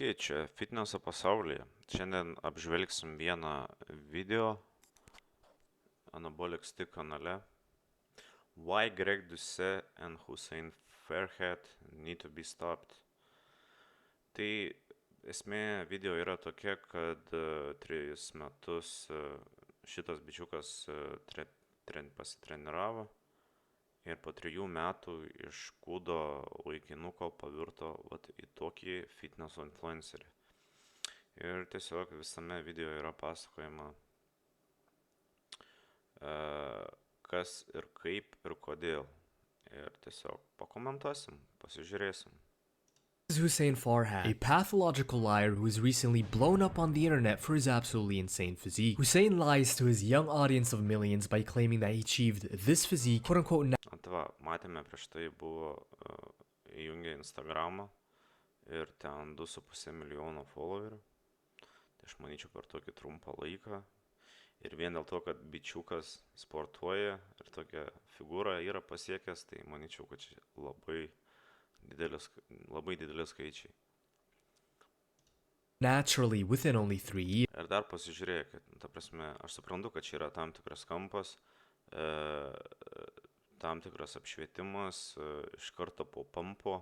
Sveiki, čia fitneso pasaulyje. Šiandien apžvelgsim vieną video Anabolic Stick kanale. Why Greg Doucette and Hussein Fairhead need to be stopped. Tai esmė video yra tokia, kad 3 metus šitas bičiukas pasitreniravo ir po 3 metų iš kūdo vaikinuko pavirto į tokį fitneso influencerį. Ir tiesiog visame video yra pasakojama, kas ir kaip ir kodėl. Ir tiesiog pakomentuosim, pasižiūrėsim. This is Hussein Farhad, a pathological liar who was recently blown up on the internet for his absolutely insane physique. Hussein lies to his young audience of millions by claiming that he achieved this physique, quote-unquote. Matėme prieš tai buvo įjungę Instagramą ir ten 2,5 milijono followerių. Tai aš manyčiau per tokį trumpą laiką. Ir vien dėl to, kad bičiukas sportuoja ir tokią figūrą yra pasiekęs, tai manyčiau, kad čia labai didelis skaičiai. Naturally, within only 3 years. Ir dar pasižiūrėkit, ta prasme, aš suprantu, kad čia yra tam tikras kampas, tam tikras apšvietimas, iš karto po pampo,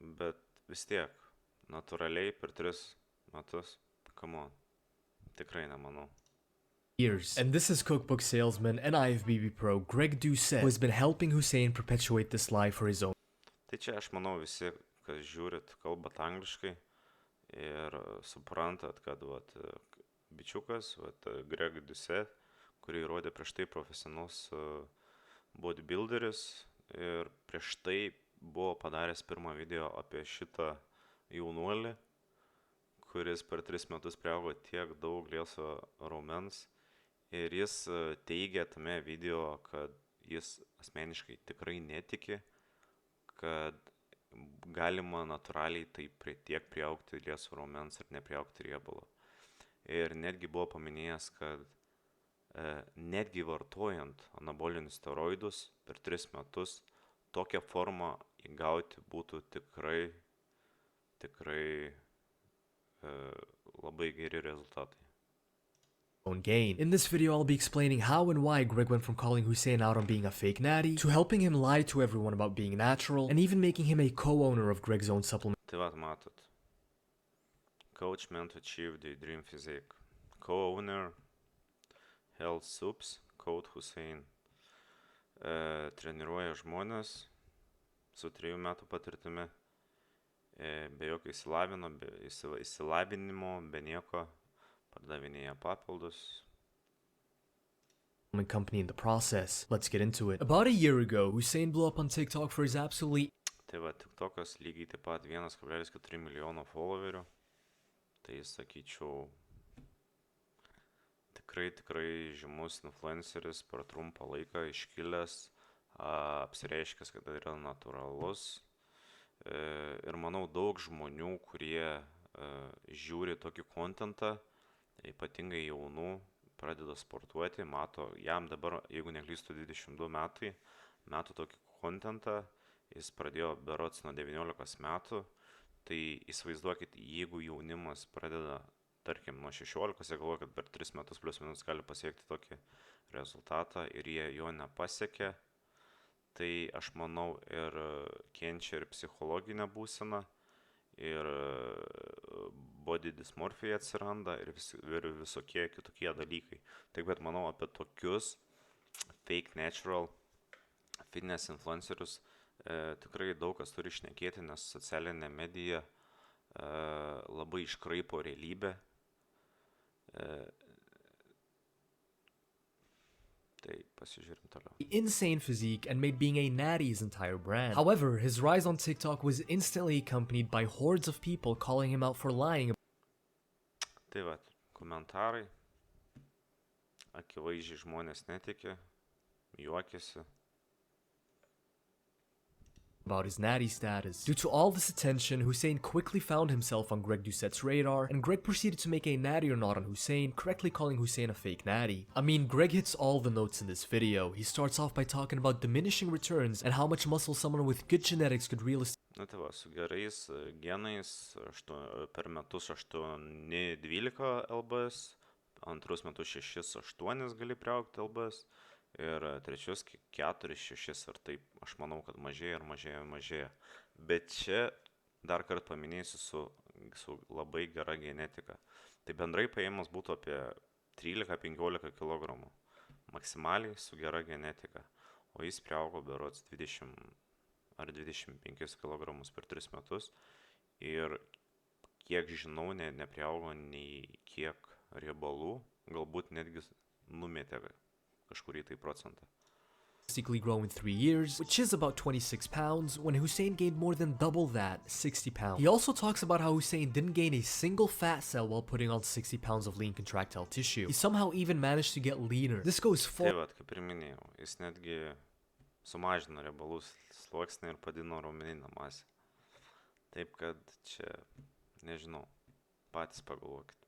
bet vis tiek, natūraliai per 3 metus, come on, tikrai nemanau. And this is cookbook salesman and IFBB pro Greg Doucette, who has been helping Hussein perpetuate this lie for his own. Tai čia aš manau visi, kas žiūrit, kalbat angliškai ir suprantat, kad bičiukas, Greg Doucette, kurį rodė prieš tai profesionalus bodybuilderis ir prieš tai buvo padaręs pirmą video apie šitą jaunuolį, kuris per 3 metus priaugo tiek daug lieso raumens. Ir jis teigia tame video, kad jis asmeniškai tikrai netiki, kad galima natūraliai taip tiek priaugti lieso raumens ir nepriaugti riebalo. Ir netgi buvo paminėjęs, kad netgi vartojant anabolinius steroidus per 3 metus tokią formą įgauti būtų tikrai labai geri rezultatai. Gain. In this video, I'll be explaining how and why Greg went from calling Hussein out on being a fake natty to helping him lie to everyone about being natural and even making him a co-owner of Greg's own supplement. Tai matot. Coach meant to achieve the dream physique. Co-owner, Health Soups, Code Hussein. Treniruoja žmonės su 3 metų patirtimi, be jokio išsilavinimo, be nieko. Pardavinėja papildus. Company in the process. Let's get into it. About a year ago, Hussein blew up on TikTok for his absolutely... Tai TikTokas lygiai taip pat 1,4 milijono followerių. Tai sakyčiau, tikrai žymus influenceris per trumpą laiką iškilęs, apsireiškęs, kad tai yra natūralus. Ir manau, daug žmonių, kurie žiūri tokį kontentą, ypatingai jaunų, pradeda sportuoti, mato, jam dabar, jeigu neklystu, 22 metų tokį kontentą, jis pradėjo berods nuo 19 metų, tai įsivaizduokit, jeigu jaunimas pradeda, tarkim, nuo 16, jie galvoja, kad per 3 metus plius minus gali pasiekti tokį rezultatą ir jie jo nepasiekia, tai aš manau ir kenčia ir psichologinę būseną, ir body dysmorphija atsiranda ir visokie kitokie dalykai. Taip pat manau apie tokius fake natural fitness influencerius tikrai daug kas turi šnekėti, nes socialinė medija labai iškraipo realybę. Insane physique and made being a natty his entire brand. However, his rise on TikTok was instantly accompanied by hordes of people calling him out for lying. Tai komentarai. Akivaizdžiai žmonės netiki, juokiasi. About his natty status. Due to all this attention, Hussein quickly found himself on Greg Doucette's radar, and Greg proceeded to make a natty or not on Hussein, correctly calling Hussein a fake natty. I mean, Greg hits all the notes in this video. He starts off by talking about diminishing returns and how much muscle someone with good genetics could realistically... Nu tai va, su gerais genais per metus 8-12 LBS, antrus metus 6-8 gali priaugti LBS ir trečius 4-6 ir taip, aš manau, kad mažėja ir mažėja, mažėja. Bet čia dar kartą paminėsiu su labai gera genetika. Tai bendrai paėmus būtų apie 13-15 kg maksimaliai su gera genetika, o jis priaugo berods 20 ar 25 kg per 3 metus ir kiek žinau, nepriaugo nei kiek riebalų, galbūt netgi numetė kažkurį tai procentą. Drastically grow in 3 years, which is about 26 pounds, when Hussein gained more than double that, 60 pounds. He also talks about how Hussein didn't gain a single fat cell while putting on 60 pounds of lean contractile tissue. He somehow even managed to get leaner. This goes far. Tai vat, kaip ir minėjau, jis netgi sumažino riebalų sluoksnį ir padino raumeninę masę. Taip kad čia, nežinau, patys pagalvokit.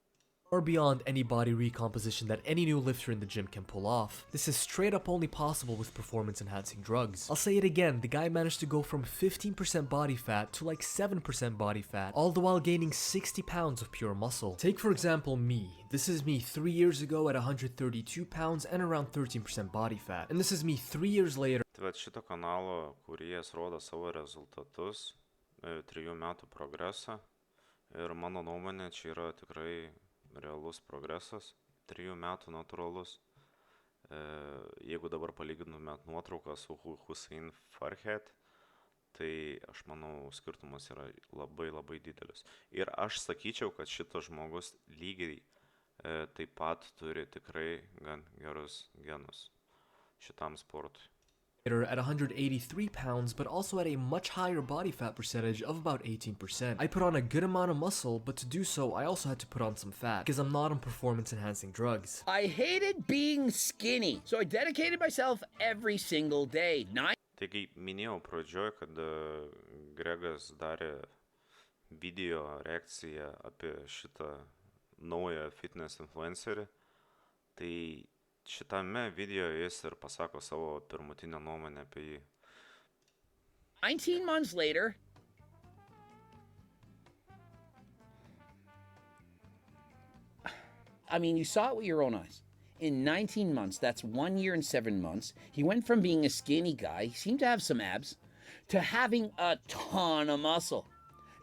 Far beyond any body recomposition that any new lifter in the gym can pull off. This is straight up only possible with performance enhancing drugs. I'll say it again, the guy managed to go from 15% body fat to like 7% body fat, all the while gaining 60 pounds of pure muscle. Take for example me. This is me 3 years ago at 132 pounds and around 13% body fat. And this is me 3 years later. Tai vat šito kanalo kūrėjas rodo savo rezultatus, 3 metų progresą ir mano nuomonė čia yra tikrai realus progresas, 3 metų natūralus. Jeigu dabar palygintumėt nuotrauką su Hussein Farhat, tai aš manau skirtumas yra labai labai didelis. Ir aš sakyčiau, kad šitas žmogus lygiai taip pat turi tikrai gan gerus genus šitam sportui. At 183 pounds, but also at a much higher body fat percentage of about 18%. I put on a good amount of muscle, but to do so, I also had to put on some fat, because I'm not on performance-enhancing drugs. I hated being skinny, so I dedicated myself every single day. Tai kaip minėjau pradžioj, kad Gregas darė video reakciją apie šitą naują fitness influencerį, tai šitame video jis ir pasako savo pirmutinę nuomonę apie jį. 19 months later, I mean, you saw it with your own eyes. In 19 months, that's 1 year and 7 months, he went from being a skinny guy, he seemed to have some abs, to having a ton of muscle.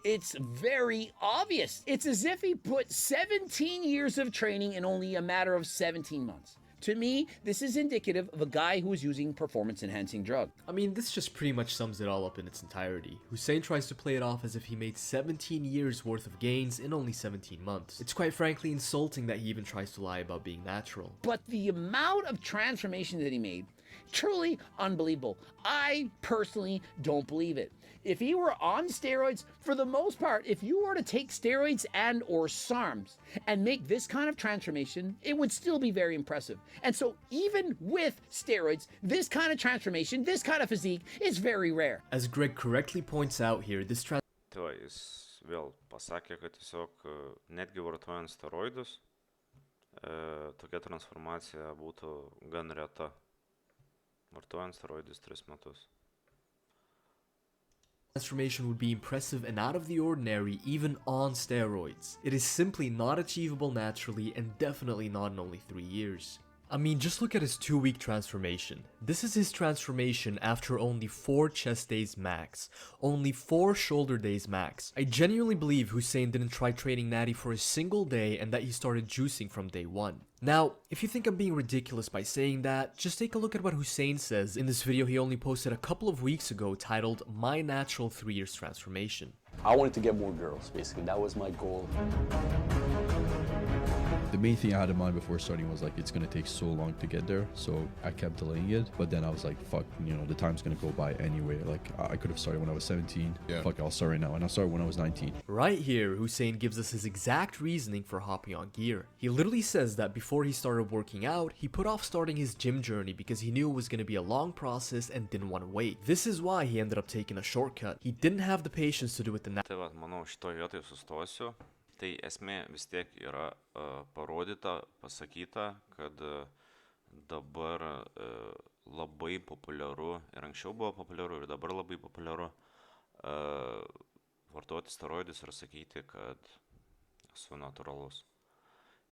It's very obvious. It's as if he put 17 years of training in only a matter of 17 months. To me, this is indicative of a guy who is using performance-enhancing drug. I mean, this just pretty much sums it all up in its entirety. Hussein tries to play it off as if he made 17 years worth of gains in only 17 months. It's quite frankly insulting that he even tries to lie about being natural. But the amount of transformation that he made, truly unbelievable. I personally don't believe it. If he were on steroids, for the most part, if you were to take steroids and or SARMs and make this kind of transformation, it would still be very impressive. And so even with steroids, this kind of transformation, this kind of physique is very rare. As Greg correctly points out here, this Tai jis vėl pasakė, kad tiesiog netgi vartojant steroidus, tokia transformacija būtų gan reta. Vartojant steroidus 3 metus. Transformation would be impressive and out of the ordinary even on steroids. It is simply not achievable naturally and definitely not in only 3 years. I mean, just look at his 2-week transformation. This is his transformation after only 4 chest days max, only 4 shoulder days max. I genuinely believe Hussein didn't try training natty for a single day and that he started juicing from day 1. Now, if you think I'm being ridiculous by saying that, just take a look at what Hussein says in this video he only posted a couple of weeks ago titled My Natural 3 Years Transformation. I wanted to get more girls, basically. That was my goal. The main thing I had in mind before starting was like, it's going to take so long to get there. So I kept delaying it. But then I was like, fuck, you know, the time's going to go by anyway. Like I could have started when I was 17. Yeah. Fuck, I'll start right now. And I started when I was 19. Right here, Hussein gives us his exact reasoning for hopping on gear. He literally says that before he started working out, he put off starting his gym journey because he knew it was going to be a long process and didn't want to wait. This is why he ended up taking a shortcut. He didn't have the patience to do it the Tai va, manau, šitoje vietoje sustosiu. Tai esmė vis tiek yra parodyta, pasakyta, kad dabar labai populiaru, ir anksčiau buvo populiaru, ir dabar labai populiaru vartoti steroidus ir sakyti, kad esu natūralus.